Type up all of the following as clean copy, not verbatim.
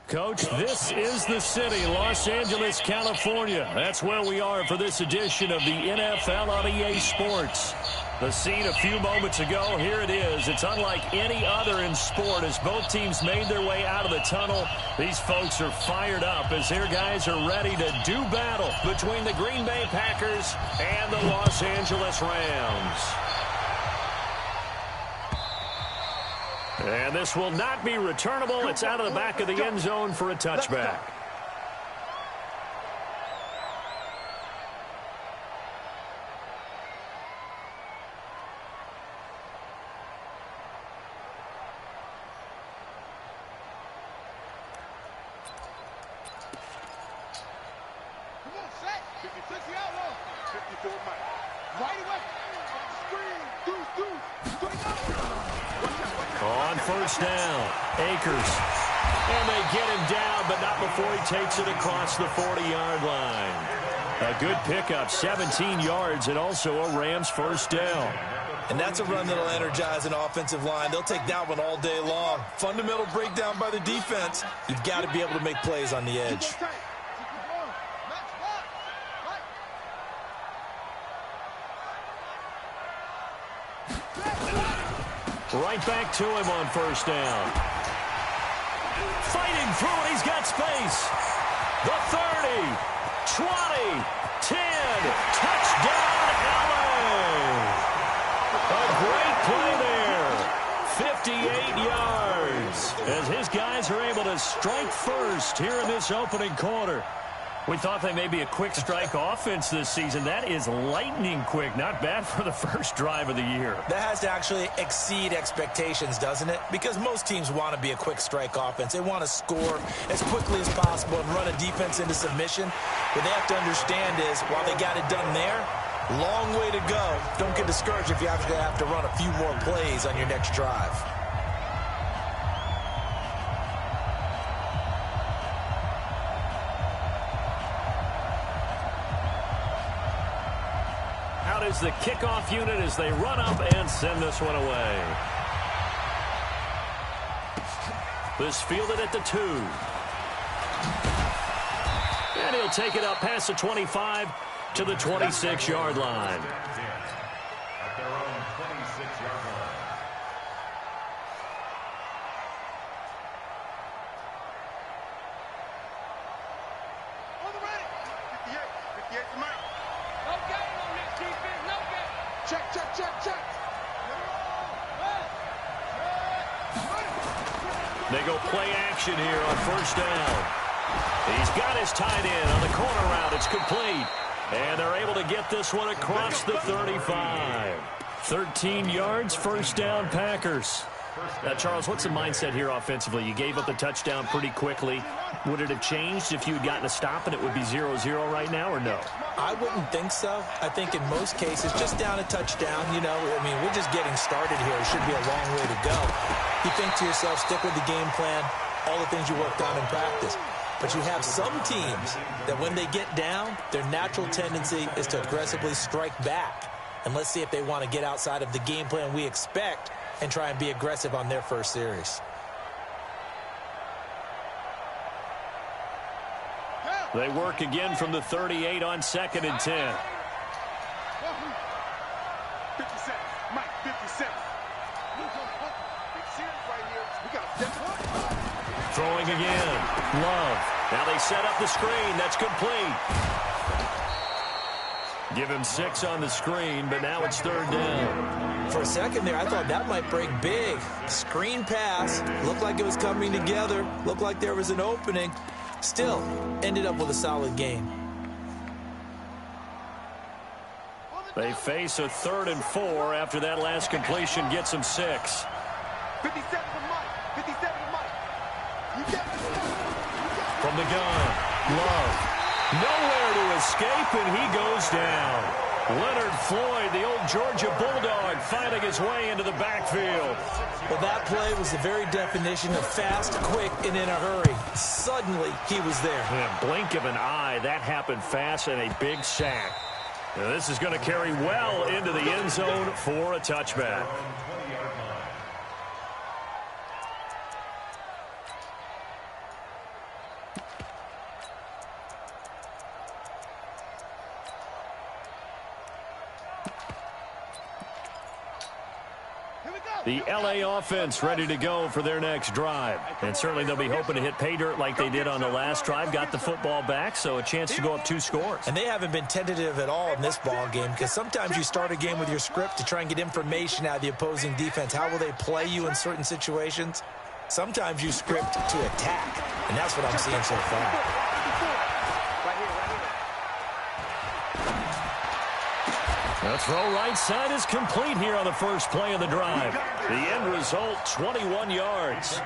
Coach, this is the city, Los Angeles, California. That's where we are for this edition of the NFL on EA Sports. The scene a few moments ago, here it is. It's unlike any other in sport as both teams made their way out of the tunnel. These folks are fired up as their guys are ready to do battle between the Green Bay Packers and the Los Angeles Rams. And this will not be returnable. It's out of the back of the end zone for a touchback. On first down, Akers. And they get him down, but not before he takes it across the 40-yard line. A good pickup, 17 yards, and also a Rams first down. And that's a run that'll energize an offensive line. They'll take that one all day long. Fundamental breakdown by the defense. You've got to be able to make plays on the edge. Right back to him on first down. Fighting through it. He's got space. The 30, 20, 10. Touchdown, LA. A great play there. 58 yards. As his guys are able to strike first here in this opening quarter. We thought they may be a quick strike offense this season. That is lightning quick. Not bad for the first drive of the year. That has to actually exceed expectations, doesn't it? Because most teams want to be a quick strike offense. They want to score as quickly as possible and run a defense into submission. What they have to understand is, while they got it done there, long way to go. Don't get discouraged if you actually have to run a few more plays on your next drive. Is the kickoff unit as they run up and send this one away. This fielded at the 2. And he'll take it up past the 25 to the 26-yard line. At their own 26-yard line. On the ready. 58 to Mike. Okay. Check, check, check, check. They go play action here on first down. He's got his tight end on the corner route. It's complete. And they're able to get this one across the 35. 13 yards, first down, Packers. Charles, what's the mindset here offensively? You gave up the touchdown pretty quickly. Would it have changed if you had gotten a stop and it would be 0-0 right now, or no? I wouldn't think so. I think in most cases, just down a touchdown, you know, I mean, we're just getting started here. It should be a long way to go. You think to yourself, stick with the game plan, all the things you worked on in practice. But you have some teams that when they get down, their natural tendency is to aggressively strike back. And let's see if they want to get outside of the game plan we expect and try and be aggressive on their first series. They work again from the 38 on 2nd and 10. 57. Mike, 57. Throwing again. Love. Now they set up the screen. That's complete. Give him 6 on the screen, but now it's 3rd down. For a second there, I thought that might break big. Screen pass. Looked like it was coming together. Looked like there was an opening. Still, ended up with a solid game. They face a 3rd and 4 after that last completion gets them 6. 57 to Mike. 57 to Mike. You got it. From the gun, Love. Nowhere to escape, and he goes down. Leonard Floyd, the old Georgia Bulldog, fighting his way into the backfield. Well, that play was the very definition of fast, quick, and in a hurry. Suddenly, he was there. Yeah, blink of an eye, that happened fast, and a big sack. Now, this is going to carry well into the end zone for a touchback. The LA offense ready to go for their next drive. And certainly they'll be hoping to hit pay dirt like they did on the last drive. Got the football back, so a chance to go up 2 scores. And they haven't been tentative at all in this ball game, because sometimes you start a game with your script to try and get information out of the opposing defense. How will they play you in certain situations? Sometimes you script to attack, and that's what I'm seeing so far. The throw right side is complete here on the first play of the drive. The end result, 21 yards.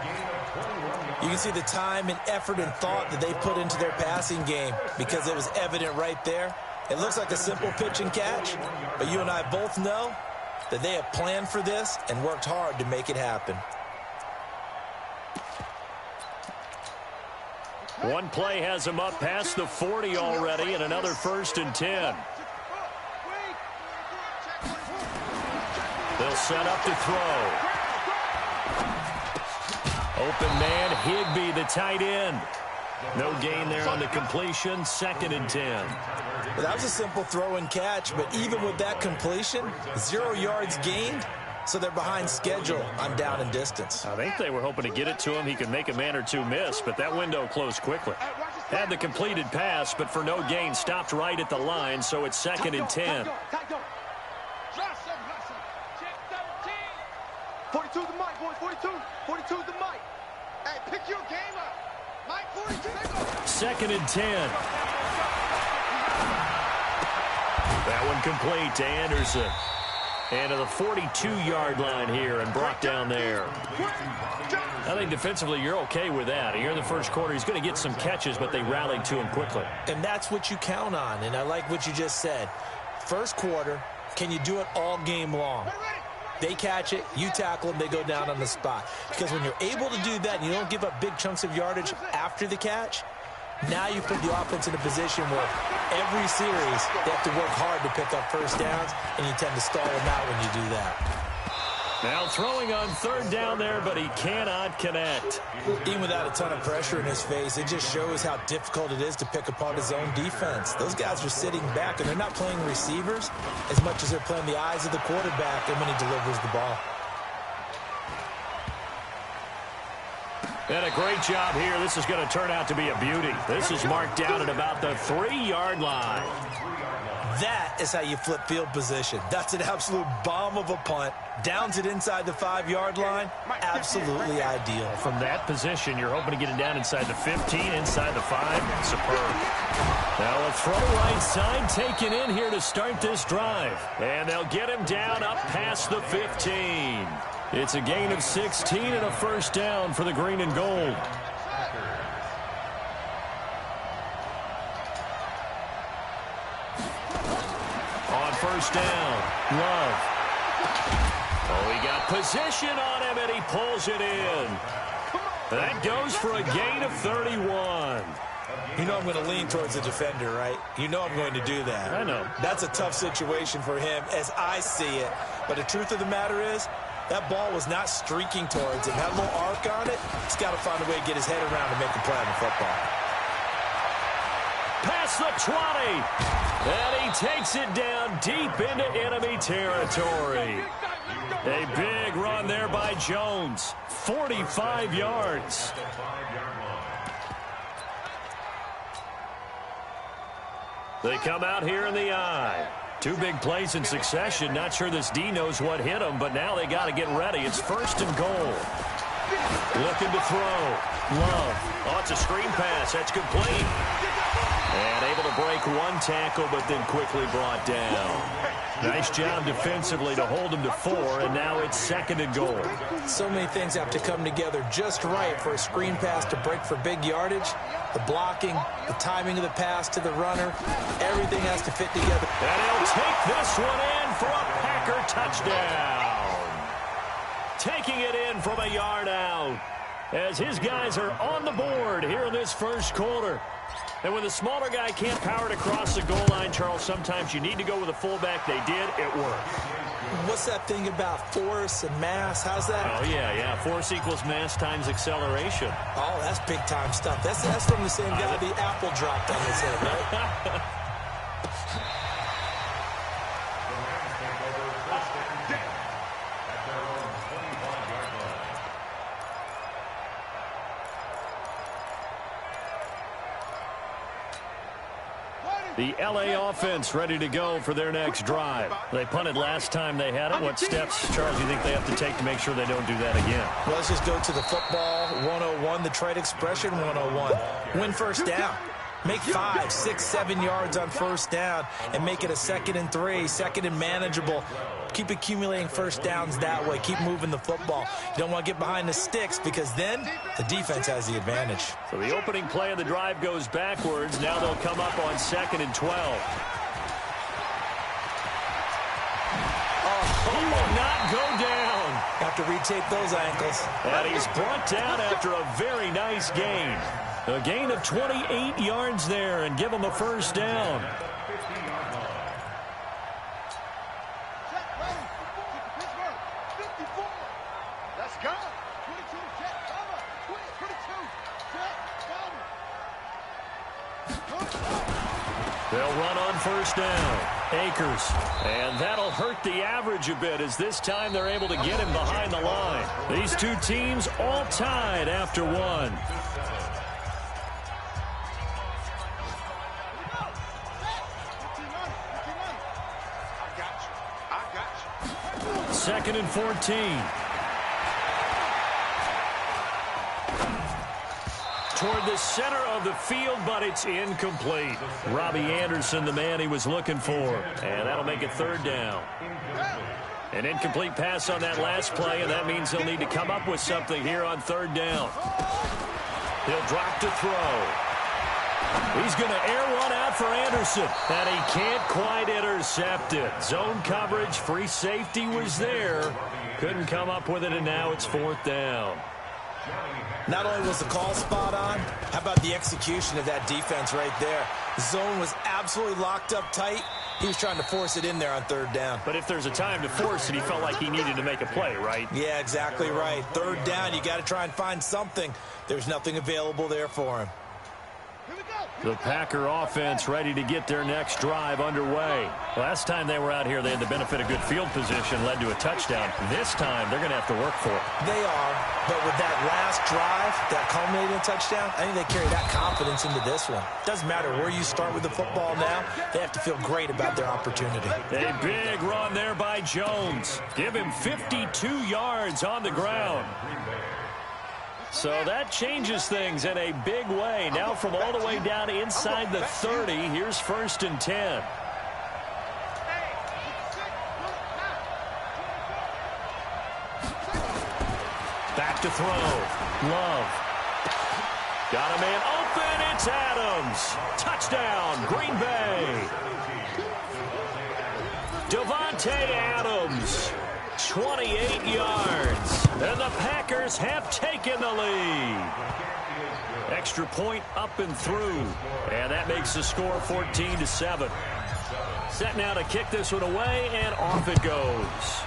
You can see the time and effort and thought that they put into their passing game, because it was evident right there. It looks like a simple pitch and catch, but you and I both know that they have planned for this and worked hard to make it happen. One play has them up past the 40 already, and another 1st and 10. They'll set up to throw. Open man, Higbee, the tight end. No gain there on the completion, 2nd and 10. Well, that was a simple throw and catch, but even with that completion, 0 yards gained, so they're behind schedule on down and distance. I think they were hoping to get it to him. He could make a man or two miss, but that window closed quickly. Had the completed pass, but for no gain, stopped right at the line, so it's 2nd and 10. 42 the mic, boys. 42. 42 the mic. Hey, pick your game up. Mike, 42. 2nd and 10. That one complete to Anderson. And to the 42-yard line here and brought down there. I think defensively you're okay with that. Here in the first quarter, he's going to get some catches, but they rallied to him quickly. And that's what you count on, and I like what you just said. First quarter, can you do it all game long? They catch it, you tackle them, they go down on the spot. Because when you're able to do that and you don't give up big chunks of yardage after the catch, now you put the offense in a position where every series they have to work hard to pick up first downs, and you tend to stall them out when you do that. Now throwing on 3rd down there, but he cannot connect. Even without a ton of pressure in his face, it just shows how difficult it is to pick apart his own defense. Those guys are sitting back, and they're not playing receivers as much as they're playing the eyes of the quarterback and when he delivers the ball. And a great job here. This is going to turn out to be a beauty. This is marked down at about the 3-yard line. That is how you flip field position. That's an absolute bomb of a punt. Downs it inside the 5-yard line. Absolutely ideal. From that position, you're hoping to get it down inside the 15, inside the 5. Superb. Now a throw right side taken in here to start this drive. And they'll get him down up past the 15. It's a gain of 16 and a 1st down for the green and gold. On 1st down, Love. Oh, he got position on him, and he pulls it in. That goes for a gain of 31. You know I'm going to lean towards the defender, right? You know I'm going to do that. I know. That's a tough situation for him as I see it. But the truth of the matter is, that ball was not streaking towards him. Had a little arc on it. He's got to find a way to get his head around and make a play on the football. Past the 20. And he takes it down deep into enemy territory. A big run there by Jones. 45 yards. They come out here in the eye. 2 big plays in succession. Not sure this D knows what hit him, but now they got to get ready. It's 1st and goal. Looking to throw. Love. Oh, it's a screen pass. That's complete. And able to break 1 tackle, but then quickly brought down. Nice job defensively to hold him to 4, and now it's 2nd and goal. So many things have to come together just right for a screen pass to break for big yardage. The blocking, the timing of the pass to the runner, everything has to fit together. And he'll take this one in for a Packer touchdown. Taking it in from a yard out as his guys are on the board here in this first quarter. And when the smaller guy can't power it across the goal line, Charles, sometimes you need to go with a fullback. They did. It worked. What's that thing about force and mass? How's that? Oh, yeah. Force equals mass times acceleration. Oh, that's big-time stuff. That's from the same guy the apple dropped on his head, right? The LA offense ready to go for their next drive. They punted last time they had it. What steps, Charles, do you think they have to take to make sure they don't do that again? Well, let's just go to the football 101, the trade expression 101. Win first down. Make 5, 6, 7 yards on first down and make it a 2nd and 3, 2nd and manageable. Keep accumulating first downs that way. Keep moving the football. You don't want to get behind the sticks because then the defense has the advantage. So the opening play of the drive goes backwards. Now they'll come up on 2nd and 12. He will not go down. Have to retape those ankles. And he's brought down after a very nice gain. A gain of 28 yards there and give him a first down. Let's go. 22, check, cover. 22, check, cover. They'll run on first down. Akers. And that'll hurt the average a bit as this time they're able to get him behind the line. These two teams all tied after one. Second and 14. Toward the center of the field, but it's incomplete. Robbie Anderson, the man he was looking for. And that'll make it third down. An incomplete pass on that last play, and that means he'll need to come up with something here on third down. He'll drop to throw. He's going to air one out for Anderson, and he can't quite intercept it. Zone coverage, free safety was there. Couldn't come up with it, and now it's fourth down. Not only was the call spot on, how about the execution of that defense right there? The zone was absolutely locked up tight. He was trying to force it in there on third down. But if there's a time to force it, he felt like he needed to make a play, right? Yeah, exactly right. Third down, you got to try and find something. There's nothing available there for him. The Packer offense ready to get their next drive underway. Last time they were out here, they had the benefit of good field position, led to a touchdown. This time, they're going to have to work for it. They are, but with that last drive, that culminating touchdown, I think they carry that confidence into this one. Doesn't matter where you start with the football now, they have to feel great about their opportunity. A big run there by Jones. Give him 52 yards on the ground. So that changes things in a big way. Now from all the way down inside the 30, here's 1st and 10. Back to throw. Love. Got a man open. It's Adams. Touchdown, Green Bay. Devontae Adams. 28 yards. And the Packers have taken the lead. Extra point up and through. And that makes the score 14-7. Set now to kick this one away, and off it goes.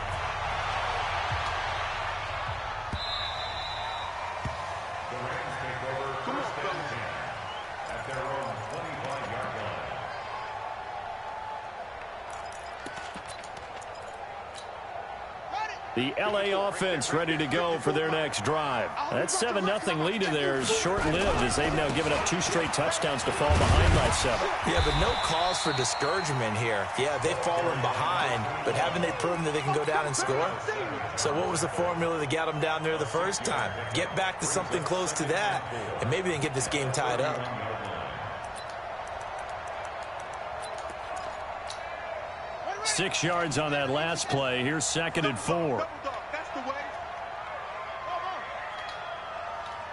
The LA offense ready to go for their next drive. That 7-0 lead in there is short-lived as they've now given up 2 straight touchdowns to fall behind by 7. Yeah, but no cause for discouragement here. Yeah, they've fallen behind, but haven't they proven that they can go down and score? So what was the formula that got them down there the first time? Get back to something close to that, and maybe they can get this game tied up. Six yards on that last play. Here's 2nd and 4. That's the way.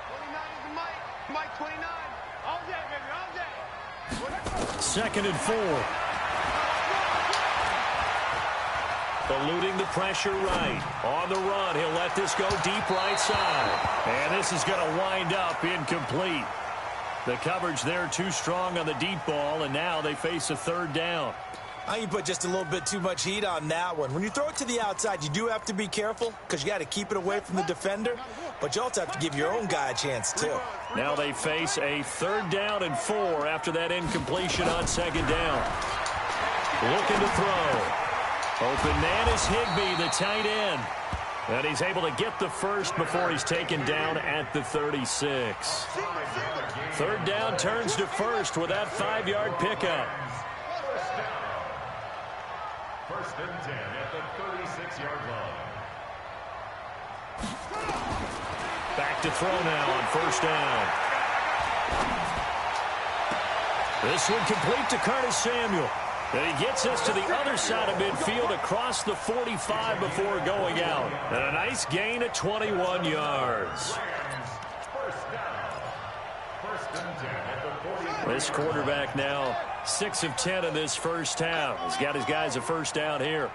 29 is the Mike. Mike 29. All day, baby, all day. 2nd and 4. Eluding the pressure right. On the run, he'll let this go deep right side. And this is going to wind up incomplete. The coverage there too strong on the deep ball, and now they face a third down. I think you put just a little bit too much heat on that one. When you throw it to the outside, you do have to be careful because you got to keep it away from the defender, but you also have to give your own guy a chance too. Now they face a 3rd down and 4 after that incompletion on 2nd down. Looking to throw. Open man is Higbee, the tight end. And he's able to get the first before he's taken down at the 36. 3rd down turns to 1st with that 5-yard pickup. First and 10 at the 36-yard line. Back to throw now on first down. This one complete to Curtis Samuel. And he gets us to the other side of midfield across the 45 before going out. And a nice gain of 21 yards. This quarterback now 6 of 10 in this first half. He's got his guys a first down here.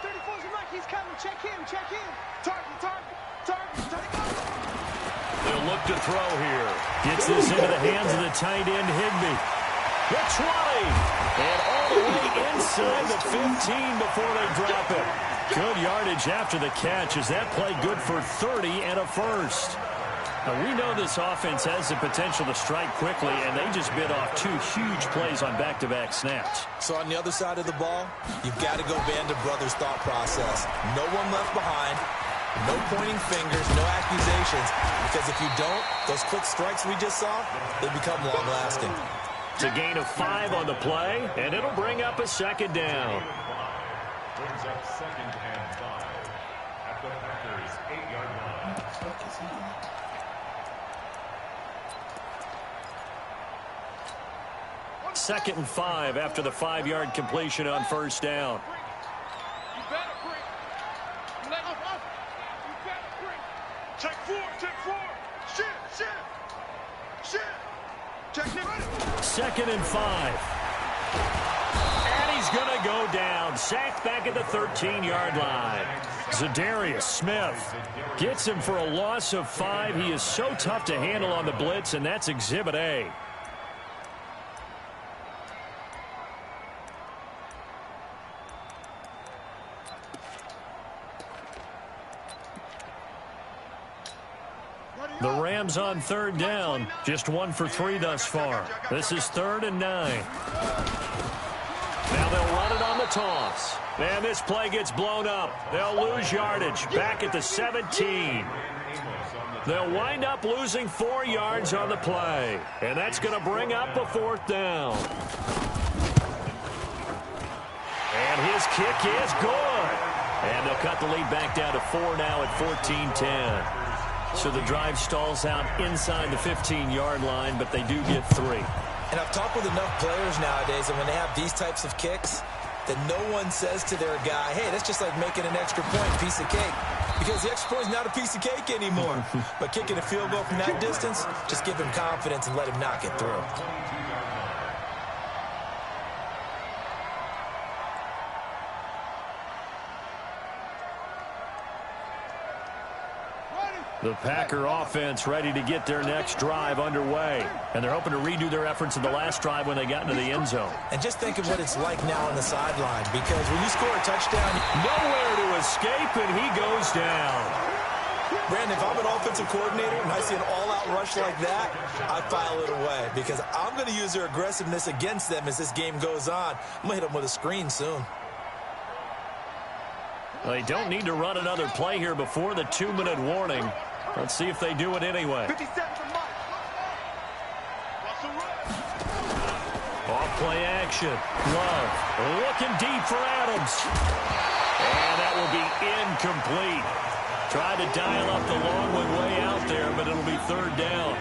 34's the mic. He's coming. Check him. Check him. Target. They'll look to throw here. Gets this into the hands of the tight end, Higbee. The 20. And all the way inside the 15 before they drop it. Good yardage after the catch as that play good for 30 and a first. Now, we know this offense has the potential to strike quickly, and they just bit off 2 huge plays on back-to-back snaps. So on the other side of the ball, you've got to go Band of Brothers thought process. No one left behind. No pointing fingers, no accusations. Because if you don't, those quick strikes we just saw, they become long-lasting. It's a gain of 5 on the play, and it'll bring up a second down. Brings up second and 5 at the Packers' 8-yard line. Second and 5 after the 5-yard completion on first down. You better bring. Let off. You better bring. Check 4. Shit. Check it. Second and 5. And he's going to go down. Sacked back at the 13-yard line. Zadarius Smith gets him for a loss of 5. He is so tough to handle on the blitz, and that's Exhibit A. The Rams on third down. Just 1 for 3 thus far. This is 3rd and 9. Now they'll run it on the toss. And this play gets blown up. They'll lose yardage back at the 17. They'll wind up losing 4 yards on the play. And that's going to bring up a 4th down. And his kick is good. And they'll cut the lead back down to 4 now at 14-10. So the drive stalls out inside the 15-yard line, but they do get 3. And I've talked with enough players nowadays, and when they have these types of kicks, that no one says to their guy, hey, that's just like making an extra point, piece of cake. Because the extra point is not a piece of cake anymore. But kicking a field goal from that distance, just give him confidence and let him knock it through. The Packer offense ready to get their next drive underway. And they're hoping to redo their efforts in the last drive when they got into the end zone. And just think of what it's like now on the sideline. Because when you score a touchdown, nowhere to escape, and he goes down. Brandon, if I'm an offensive coordinator and I see an all-out rush like that, I file it away. Because I'm going to use their aggressiveness against them as this game goes on. I'm going to hit them with a screen soon. Well, they don't need to run another play here before the 2-minute warning. Let's see if they do it anyway. 57 to Mike. Off play action. Love looking deep for Adams. And that will be incomplete. Tried to dial up the long one way out there, but it'll be 3rd down.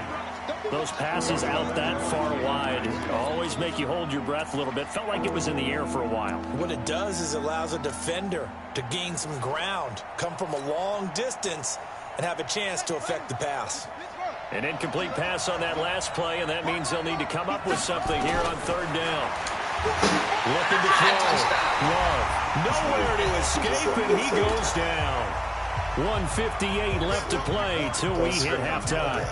Those passes out that far wide always make you hold your breath a little bit. Felt like it was in the air for a while. What it does is it allows a defender to gain some ground, come from a long distance, and have a chance to affect the pass. An incomplete pass on that last play, and that means they'll need to come up with something here on 3rd down. Looking to throw. Love. Nowhere to escape, and he goes down. 1:58 left to play till we hit halftime.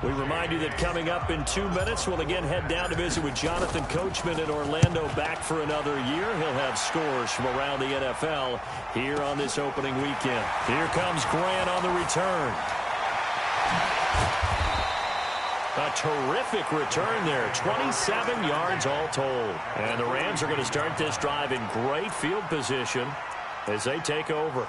We remind you that coming up in 2 minutes, we'll again head down to visit with Jonathan Coachman in Orlando, back for another year. He'll have scores from around the NFL here on this opening weekend. Here comes Grant on the return. A terrific return there, 27 yards all told. And the Rams are going to start this drive in great field position as they take over.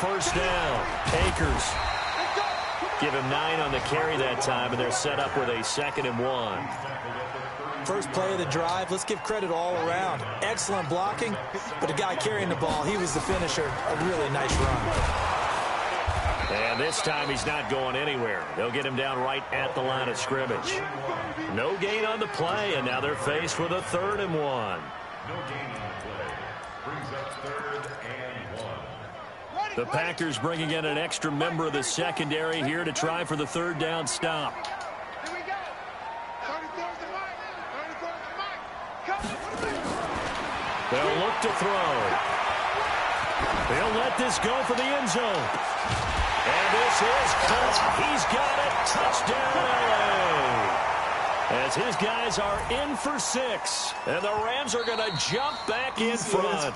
first down. Akers. Give him 9 on the carry that time, and they're set up with a 2nd and 1. First play of the drive, let's give credit all around. Excellent blocking, but the guy carrying the ball, he was the finisher. A really nice run. And this time he's not going anywhere. They'll get him down right at the line of scrimmage. No gain on the play, and now they're faced with a 3rd and 1. No gain on the play. Brings up 3rd and 1. The Packers bringing in an extra member of the secondary here to try for the 3rd down stop. Here we go. 34's the mic. 34's the mic. Come on. They'll look to throw. They'll let this go for the end zone. And this is caught. He's got it. Touchdown, LA. As his guys are in for 6. And the Rams are going to jump back in front.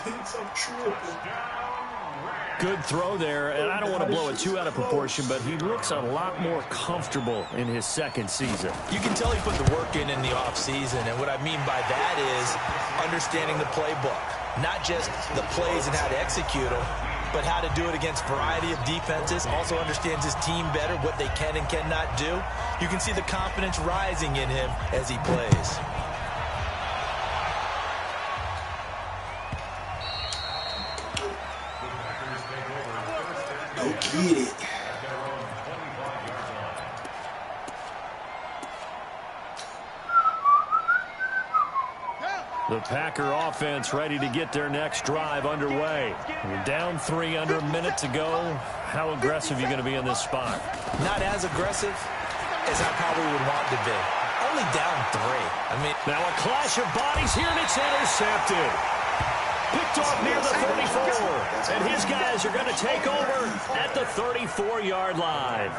Good throw there, and I don't want to blow it too out of proportion, but he looks a lot more comfortable in his 2nd season. You can tell he put the work in the offseason, and what I mean by that is understanding the playbook. Not just the plays and how to execute them, but how to do it against a variety of defenses. Also understands his team better, what they can and cannot do. You can see the confidence rising in him as he plays. Get it. The Packer offense ready to get their next drive underway. We're down 3 under a minute to go. How aggressive are you going to be in this spot? Not as aggressive as I probably would want to be. Only down 3. I mean, now a clash of bodies here, and it's intercepted. Picked off near the 34. And his guys are going to take over at the 34-yard line.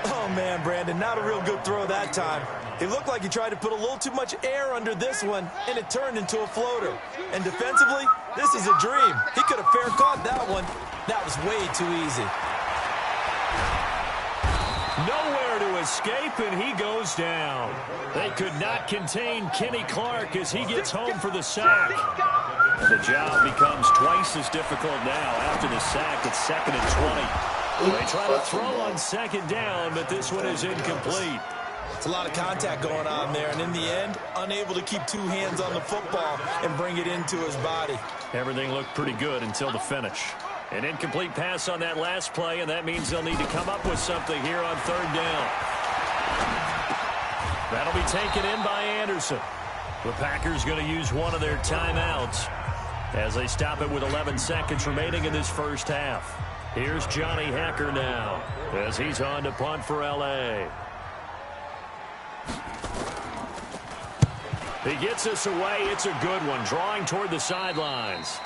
oh man, Brandon, not a real good throw that time. It looked like he tried to put a little too much air under this one, and it turned into a floater. And defensively, this is a dream. He could have fair caught that one. That was way too easy. Nowhere to escape, and he goes down. They could not contain Kenny Clark as he gets home for the sack. The job becomes twice as difficult now after the sack. It's 2nd and 20. They try to throw on 2nd down, but this one is incomplete. It's a lot of contact going on there, and in the end, unable to keep 2 hands on the football and bring it into his body. Everything looked pretty good until the finish. An incomplete pass on that last play, and that means they'll need to come up with something here on 3rd down. That'll be taken in by Anderson. The Packers going to use one of their timeouts as they stop it with 11 seconds remaining in this first half. Here's Johnny Hacker now as he's on to punt for L.A. He gets us away. It's a good one, drawing toward the sidelines.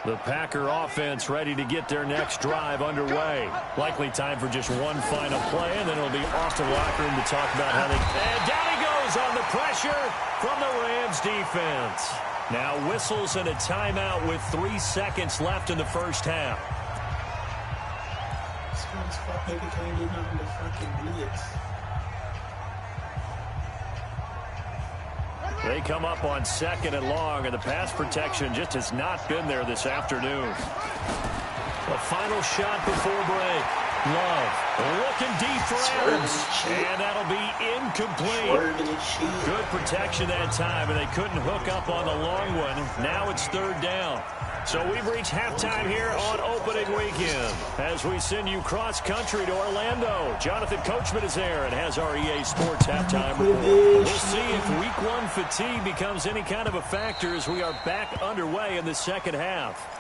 The Packer offense ready to get their next drive underway. Likely time for just one final play, and then it'll be off to the locker room to talk about how they... And down he goes on the pressure from the Rams defense. Now whistles and a timeout with 3 seconds left in the first half. They come up on 2nd and long, and the pass protection just has not been there this afternoon. A final shot before break. Love looking deep for Adams, and that'll be incomplete. Good protection that time, and they couldn't hook up on the long one. Now it's 3rd down. So we've reached halftime here on opening weekend as we send you cross-country to Orlando. Jonathan Coachman is there and has our EA Sports halftime report. We'll see if Week 1 fatigue becomes any kind of a factor as we are back underway in the second half.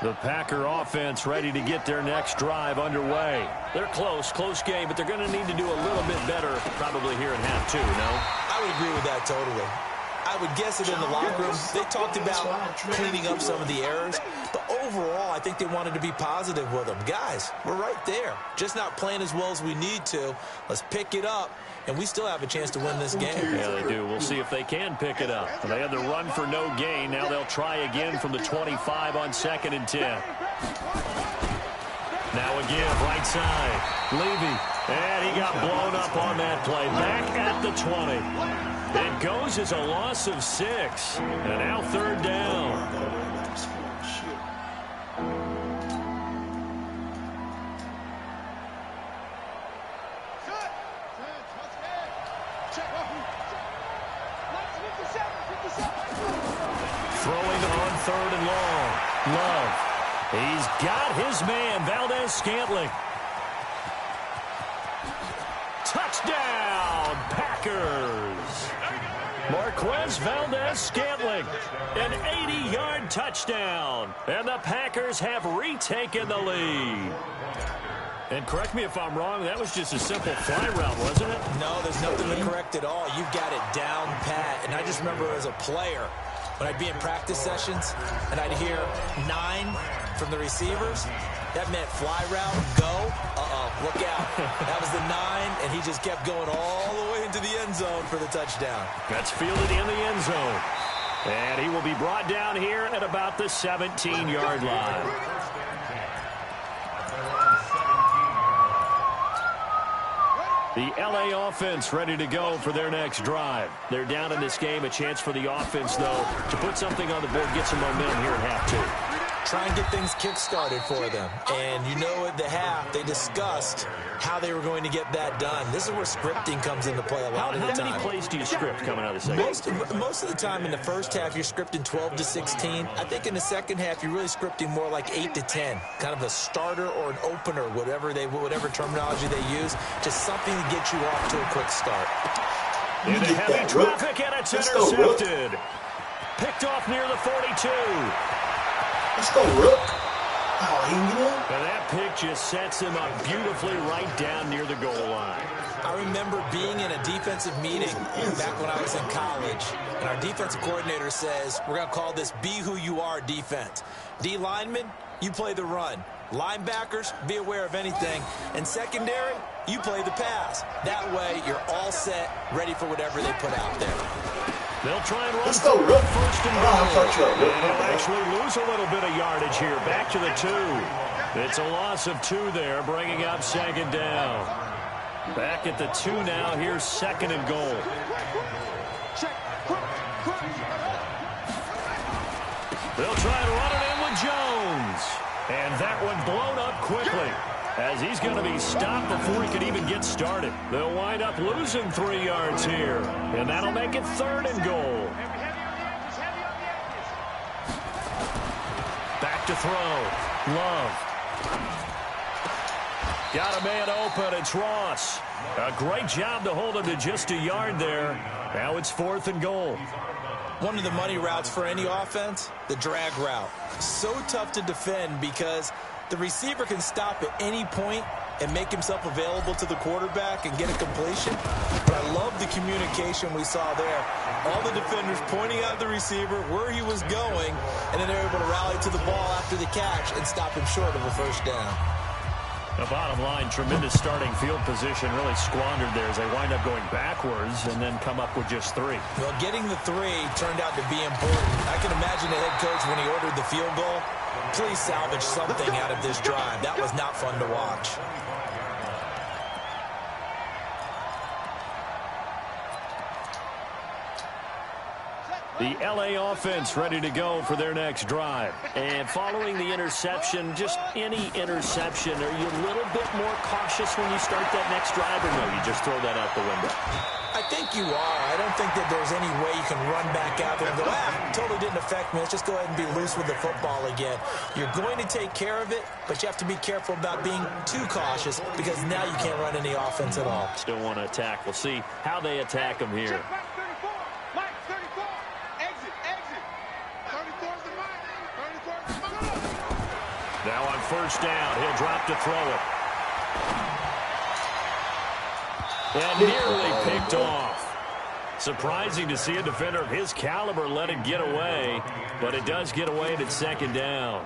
The Packer offense ready to get their next drive underway. They're close game, but they're going to need to do a little bit better probably here in half 2, no? I would agree with that totally. I would guess that in the locker room, they talked about cleaning up some of the errors, but overall, I think they wanted to be positive with him. Guys, we're right there. Just not playing as well as we need to. Let's pick it up, and we still have a chance to win this game. Yeah, they do. We'll see if they can pick it up. They had the run for no gain. Now they'll try again from the 25 on 2nd and 10. Now again, right side. Levy. And he got blown up on that play. Back at the 20. It goes as a loss of 6. And now 3rd down. Throwing on 3rd and long. Love. He's got his man, Valdez-Scantling. Touchdown, Packers. Marquez Valdez-Scantling, an 80-yard touchdown. And the Packers have retaken the lead. And correct me if I'm wrong, that was just a simple fly route, wasn't it? No, there's nothing to correct at all. You've got it down pat. And I just remember as a player, when I'd be in practice sessions and I'd hear 9 from the receivers, that meant fly route, go, look out. That was the 9, and he just kept going all the way into the end zone for the touchdown. That's fielded in the end zone. And he will be brought down here at about the 17-yard line. The L.A. offense ready to go for their next drive. They're down in this game. A chance for the offense, though, to put something on the board, get some momentum here at half 2. Try and get things kick-started for them. And you know at the half, they discussed how they were going to get that done. This is where scripting comes into play a lot of the time. How many plays do you script coming out of the second? Most of the time in the first half, you're scripting 12 to 16. I think in the second half, you're really scripting more like 8 to 10. Kind of a starter or an opener, whatever terminology they use. Just something to get you off to a quick start. Into heavy traffic, and it's intercepted. Picked off near the 42. Let's go, Rook. Oh, he can get in. And that pick just sets him up beautifully right down near the goal line. I remember being in a defensive meeting back when I was in college, and our defensive coordinator says, we're going to call this Be Who You Are defense. D linemen, you play the run. Linebackers, be aware of anything. And secondary, you play the pass. That way, you're all set, ready for whatever they put out there. They'll try and run. Let's go, Rook. 1st and Oh, I goal. thought you were Rook. They'll actually lose a little bit of yardage here. Back to the 2. It's a loss of 2 there, bringing up 2nd down. Back at the 2 now. Here's 2nd and goal. They'll try and run it in with Jones. And that one blown up quickly, as he's going to be stopped before he can even get started. They'll wind up losing 3 yards here, and that'll make it 3rd and goal. Back to throw. Love. Got a man open. It's Ross. A great job to hold him to just a yard there. Now it's 4th and goal. One of the money routes for any offense, the drag route. So tough to defend because the receiver can stop at any point and make himself available to the quarterback and get a completion. But I love the communication we saw there. All the defenders pointing out the receiver where he was going, and then they're able to rally to the ball after the catch and stop him short of a 1st down. The bottom line, tremendous starting field position, really squandered there as they wind up going backwards and then come up with just 3. Well, getting the 3 turned out to be important. I can imagine the head coach when he ordered the field goal. Please salvage something out of this drive. That was not fun to watch. The L.A. offense ready to go for their next drive. And following the interception, just any interception, are you a little bit more cautious when you start that next drive, or no, you just throw that out the window? I think you are. I don't think that there's any way you can run back out there and go, totally didn't affect me. Let's just go ahead and be loose with the football again. You're going to take care of it, but you have to be careful about being too cautious because now you can't run any offense at all. Still want to attack. We'll see how they attack them here. Now on 1st down, he'll drop to throw it. And nearly picked off. Surprising to see a defender of his caliber let it get away, but it does get away at 2nd down.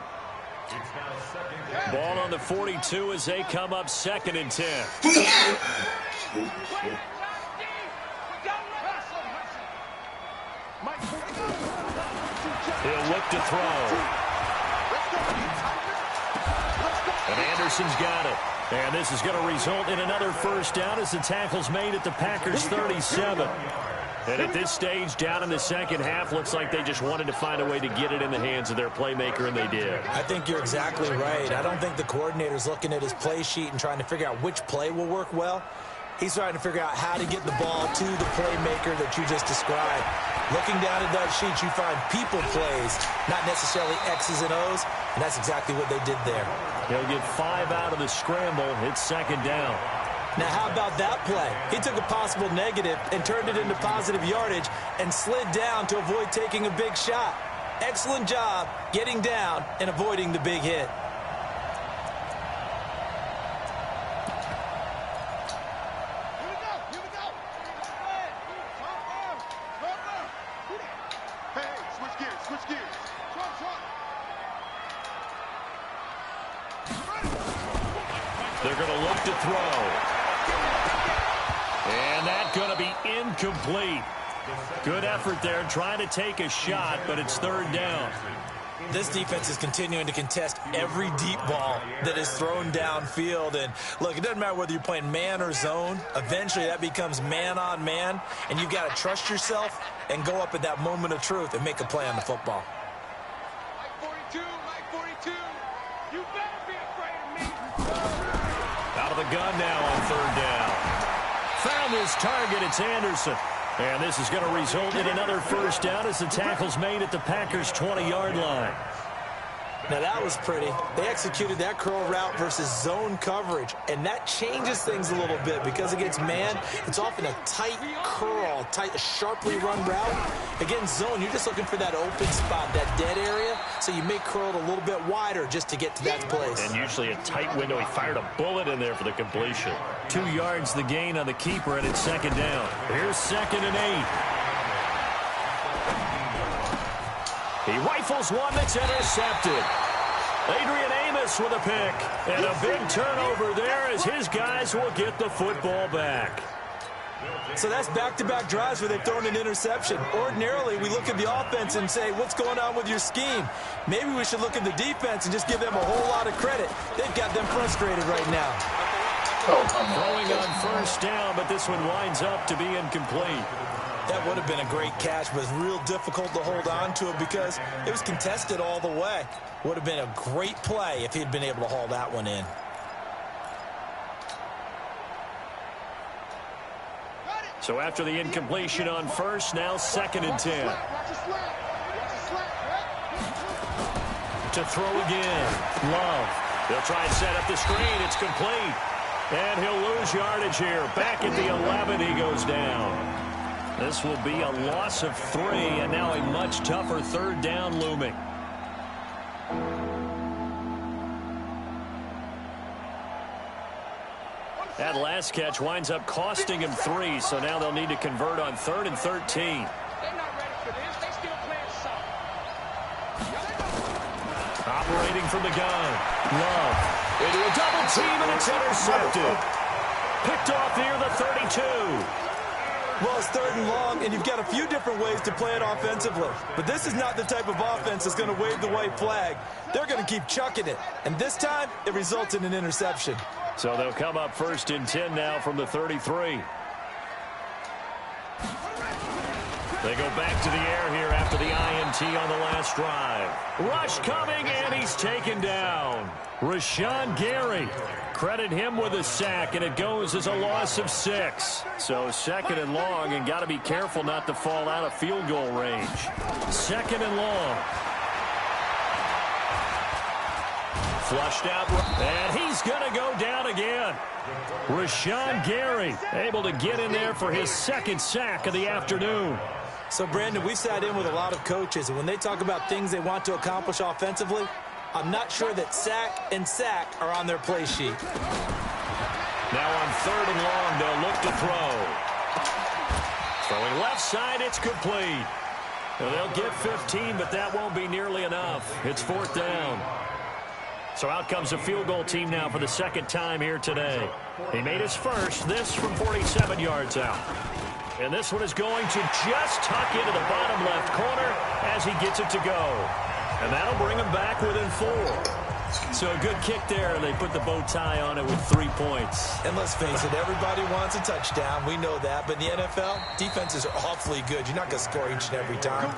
Ball on the 42 as they come up 2nd and 10. He'll look to throw. And Anderson's got it. And this is going to result in another first down as the tackle's made at the Packers' 37. And at this stage, down in the second half, looks like they just wanted to find a way to get it in the hands of their playmaker, and they did. I think you're exactly right. I don't think the coordinator's looking at his play sheet and trying to figure out which play will work well. He's trying to figure out how to get the ball to the playmaker that you just described. Looking down at that sheet, you find people plays, not necessarily X's and O's, and that's exactly what they did there. He'll get 5 out of the scramble. It's 2nd down. Now, how about that play? He took a possible negative and turned it into positive yardage and slid down to avoid taking a big shot. Excellent job getting down and avoiding the big hit. They're going to look to throw. And that's going to be incomplete. Good effort there, trying to take a shot, but it's 3rd down. This defense is continuing to contest every deep ball that is thrown downfield. And, look, it doesn't matter whether you're playing man or zone. Eventually, that becomes man-on-man, and you've got to trust yourself and go up at that moment of truth and make a play on the football. Out of the gun now on 3rd down. Found his target. It's Anderson. And this is going to result in another first down as the tackle's made at the Packers' 20-yard line. Now, that was pretty. They executed that curl route versus zone coverage, and that changes things a little bit because against man, it's often a tight curl, tight, sharply run route. Against zone, you're just looking for that open spot, that dead area, so you may curl it a little bit wider just to get to that place. And usually a tight window. He fired a bullet in there for the completion. 2 yards the gain on the keeper, and it's 2nd down. Here's 2nd and 8. He rifles one that's intercepted. Adrian Amos with a pick. And a big turnover there as his guys will get the football back. So that's back-to-back drives where they've thrown an interception. Ordinarily, we look at the offense and say, what's going on with your scheme? Maybe we should look at the defense and just give them a whole lot of credit. They've got them frustrated right now. Throwing on first down, but this one winds up to be incomplete. That would have been a great catch, but it's real difficult to hold on to it because it was contested all the way. Would have been a great play if he'd been able to haul that one in. So after the incompletion on first, now 2nd and 10. To throw again. Love. They'll try and set up the screen. It's complete. And he'll lose yardage here. Back at the 11, he goes down. This will be a loss of 3, and now a much tougher 3rd down looming. That last catch winds up costing him 3, so now they'll need to convert on 3rd and 13. They're not ready for this. They still playing soft. Operating from the gun. Love. Into a double team, and it's intercepted. Picked off near the 32. Well, it's 3rd and long, and you've got a few different ways to play it offensively. But this is not the type of offense that's going to wave the white flag. They're going to keep chucking it. And this time, it results in an interception. So they'll come up 1st and 10 now from the 33. They go back to the air here after the INT on the last drive. Rush coming, and he's taken down. Rashawn Gary. Credit him with a sack, and it goes as a loss of 6. So 2nd and long, and got to be careful not to fall out of field goal range. 2nd and long. Flushed out, and he's going to go down again. Rashawn Gary able to get in there for his 2nd sack of the afternoon. So, Brandon, we've sat in with a lot of coaches, and when they talk about things they want to accomplish offensively, I'm not sure that sack and sack are on their play sheet. Now on 3rd and long, they'll look to throw. Throwing left side, it's complete. Well, they'll get 15, but that won't be nearly enough. It's 4th down. So out comes a field goal team now for the second time here today. He made his first, this from 47 yards out. And this one is going to just tuck into the bottom left corner as he gets it to go. And that'll bring him back within 4. So a good kick there. They put the bow tie on it with 3 points. And let's face it, everybody wants a touchdown. We know that. But in the NFL, defenses are awfully good. You're not going to score each and every time.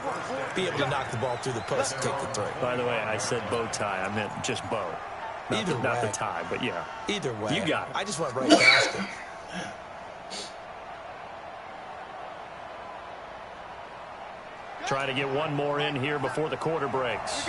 Be able to knock the ball through the post and take the throw. By the way, I said bow tie. I meant just bow. Not the tie, but yeah. Either way. You got it. I just went right past it. Try to get one more in here before the quarter breaks.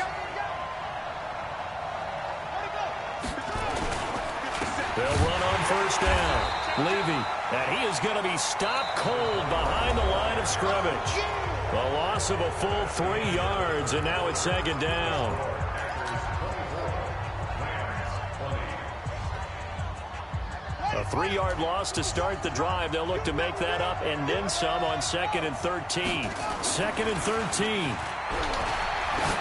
They'll run on first down. Levy, and he is going to be stopped cold behind the line of scrimmage. A loss of a full 3 yards, and now it's second down. A 3-yard loss to start the drive. They'll look to make that up and then some on 2nd and 13. 2nd and 13.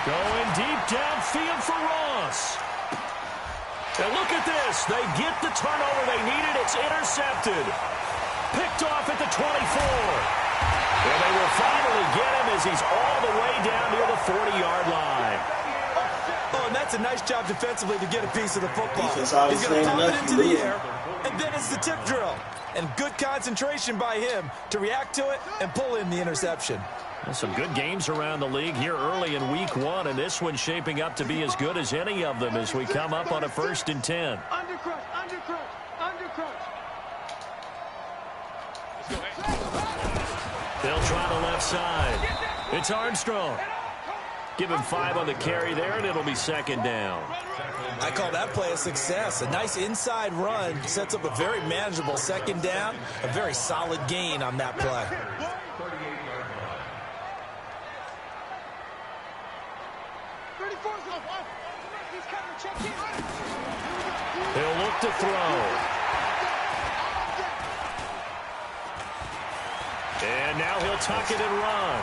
Going deep downfield for Ross. And look at this. They get the turnover they needed. It's intercepted. Picked off at the 24. And they will finally get him as he's all the way down near the 40-yard line. Oh, and that's a nice job defensively to get a piece of the football. He's going to pump it into the air, and then it's the tip drill. And good concentration by him to react to it and pull in the interception. Well, some good games around the league here early in week 1, and this one's shaping up to be as good as any of them as we come up on a 1st and 10. Undercrush, undercrush, undercrush. They'll try the left side. It's Armstrong. Give him 5 on the carry there, and it'll be second down. I call that play a success. A nice inside run sets up a very manageable second down. A very solid gain on that play. He'll look to throw. And now he'll tuck it and run.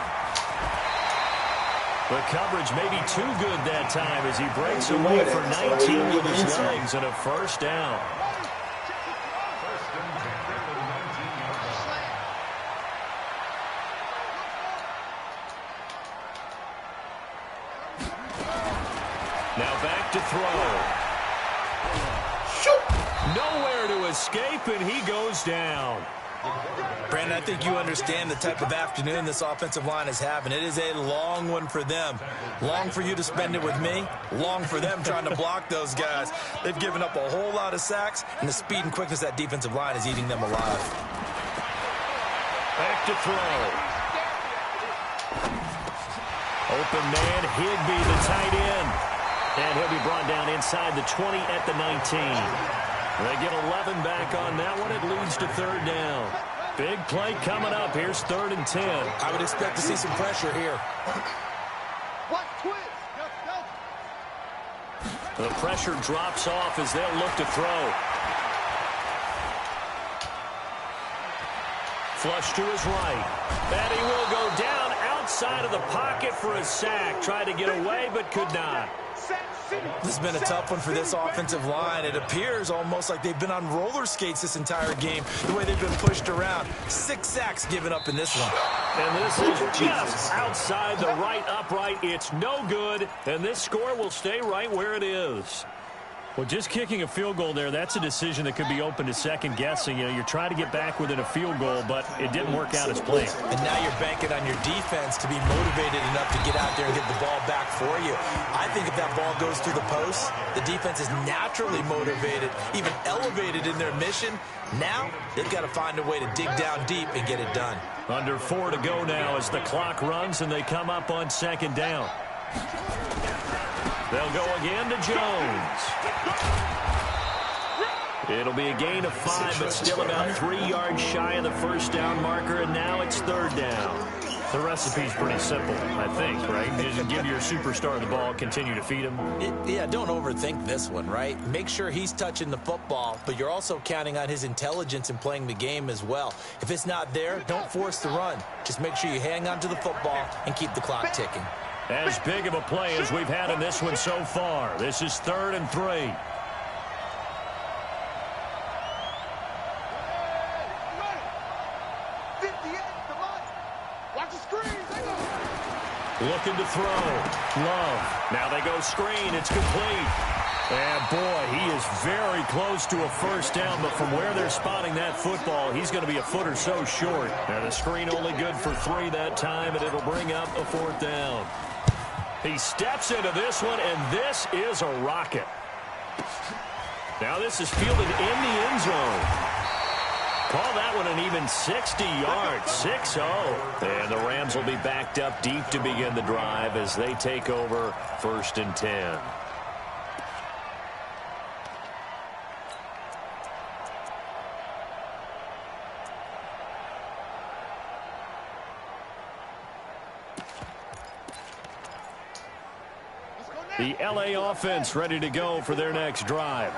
The coverage may be too good that time as he breaks away for 19 with his legs and a first down. Now back to throw. Nowhere to escape, and he goes down. Brandon, I think you understand the type of afternoon this offensive line is having. It is a long one for them. Long for you to spend it with me. Long for them trying to block those guys. They've given up a whole lot of sacks, and the speed and quickness of that defensive line is eating them alive. Back to throw. Open man, Higbee, the tight end. And he'll be brought down inside the 20 at the 19. They get 11 back on that one. It leads to third down. Big play coming up. Here's 3rd and 10. I would expect to see some pressure here. The pressure drops off as they'll look to throw. Flush to his right. And he will go down outside of the pocket for a sack. Tried to get away, but could not. This has been a tough one for this offensive line. It appears almost like they've been on roller skates this entire game, the way they've been pushed around. 6 sacks given up in this one. And this is just outside the right upright. It's no good, and this score will stay right where it is. Well, just kicking a field goal there, that's a decision that could be open to second guessing. You know, you're trying to get back within a field goal, but it didn't work out as planned. And now you're banking on your defense to be motivated enough to get out there and get the ball back for you. I think if that ball goes through the post, the defense is naturally motivated, even elevated in their mission. Now, they've got to find a way to dig down deep and get it done. Under 4 to go now as the clock runs and they come up on second down. They'll go again to Jones. It'll be a gain of 5, but still about 3 yards shy of the first down marker, and now it's third down. The recipe's pretty simple, I think, right? Just give your superstar the ball, continue to feed him. Yeah, don't overthink this one, right? Make sure he's touching the football, but you're also counting on his intelligence in playing the game as well. If it's not there, don't force the run. Just make sure you hang on to the football and keep the clock ticking. As big of a play as we've had in this one so far. This is 3rd and 3. Looking to throw. Love. Now they go screen. It's complete. And, boy, he is very close to a first down, but from where they're spotting that football, he's going to be a foot or so short. And the screen only good for 3 that time, and it'll bring up a 4th down. He steps into this one, and this is a rocket. Now this is fielded in the end zone. Call that one an even 60 yards, 6-0. And the Rams will be backed up deep to begin the drive as they take over 1st and 10. The LA offense ready to go for their next drive.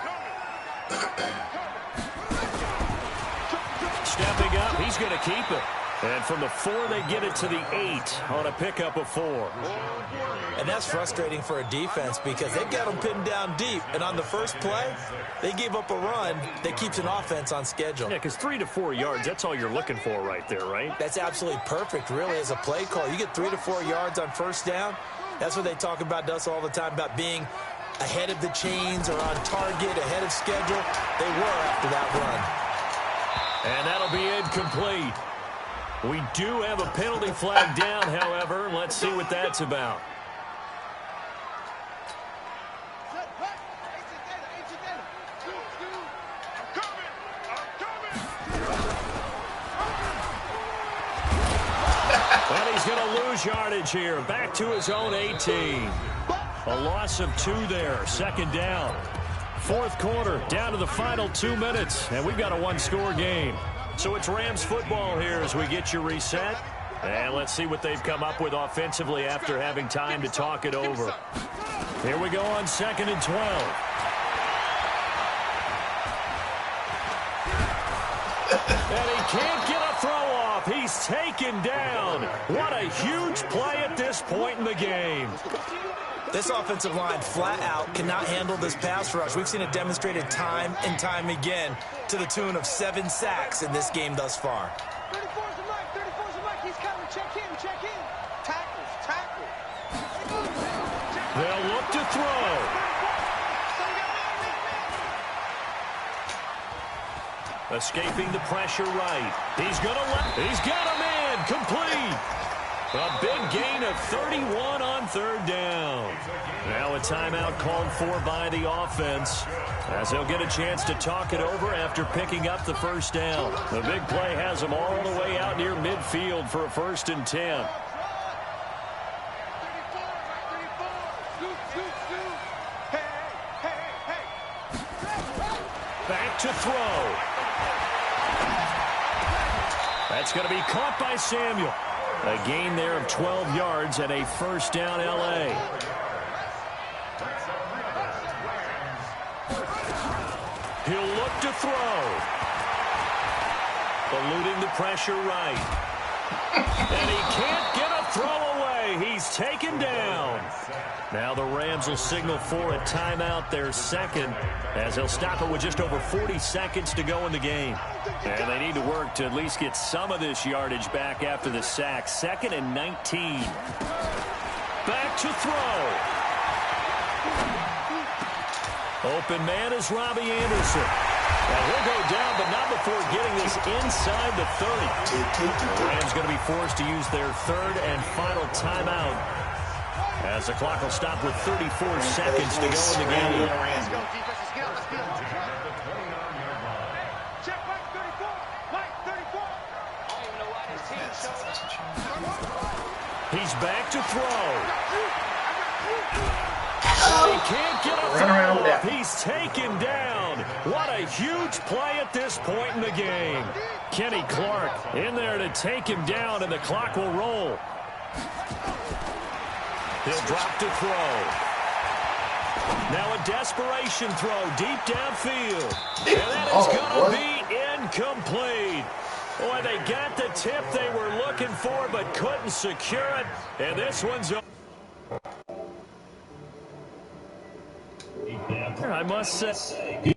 Stepping up, he's going to keep it. And from the 4, they get it to the 8 on a pickup of 4. And that's frustrating for a defense because they've got them pinned down deep. And on the first play, they gave up a run that keeps an offense on schedule. Yeah, because 3 to 4 yards, that's all you're looking for right there, right? That's absolutely perfect, really, as a play call. You get 3 to 4 yards on first down. That's what they talk about to us all the time, about being ahead of the chains or on target, ahead of schedule. They were after that run. And that'll be incomplete. We do have a penalty flag down, however. Let's see what that's about. And he's going to lose yardage here. Back to his own 18. A loss of 2 there. 2nd down. 4th quarter, down to the final 2 minutes, and we've got a 1-score game. So it's Rams football here as we get you reset. And let's see what they've come up with offensively after having time to talk it over. Here we go on 2nd and 12. And he can't get a throw off. He's taken down. What a huge play at this point in the game. This offensive line flat out cannot handle this pass rush. We've seen it demonstrated time and time again to the tune of 7 sacks in this game thus far. 34's the mic. 34's the mic. He's coming. Check in. Check in. Tackle. They'll look to throw. Escaping the pressure right. He's got a man. Complete. A big gain of 31 on 3rd down. Now a timeout called for by the offense as they'll get a chance to talk it over after picking up the first down. The big play has them all the way out near midfield for a 1st and 10. Back to throw. That's going to be caught by Samuel. A gain there of 12 yards and a 1st down LA. He'll look to throw. Eluding the pressure right. And he can't get a throw away. He's taken down. Now the Rams will signal for a timeout, their 2nd, as they'll stop it with just over 40 seconds to go in the game. And they need to work to at least get some of this yardage back after the sack. 2nd and 19. Back to throw. Open man is Robbie Anderson. And he'll go down, but not before getting this inside the 30. The Rams going to be forced to use their 3rd and final timeout, as the clock will stop with 34 seconds to go in the game. Let's go, defense. Let's get it. Check Mike 34. Mike 34. I don't even know why this team showed up. He's back to throw. He can't get a throw off. He's taken down. What a huge play at this point in the game. Kenny Clark in there to take him down, and the clock will roll. He'll drop to throw. Now a desperation throw deep downfield. And that is going to be incomplete. Boy, they got the tip they were looking for but couldn't secure it. And this one's over. I must say,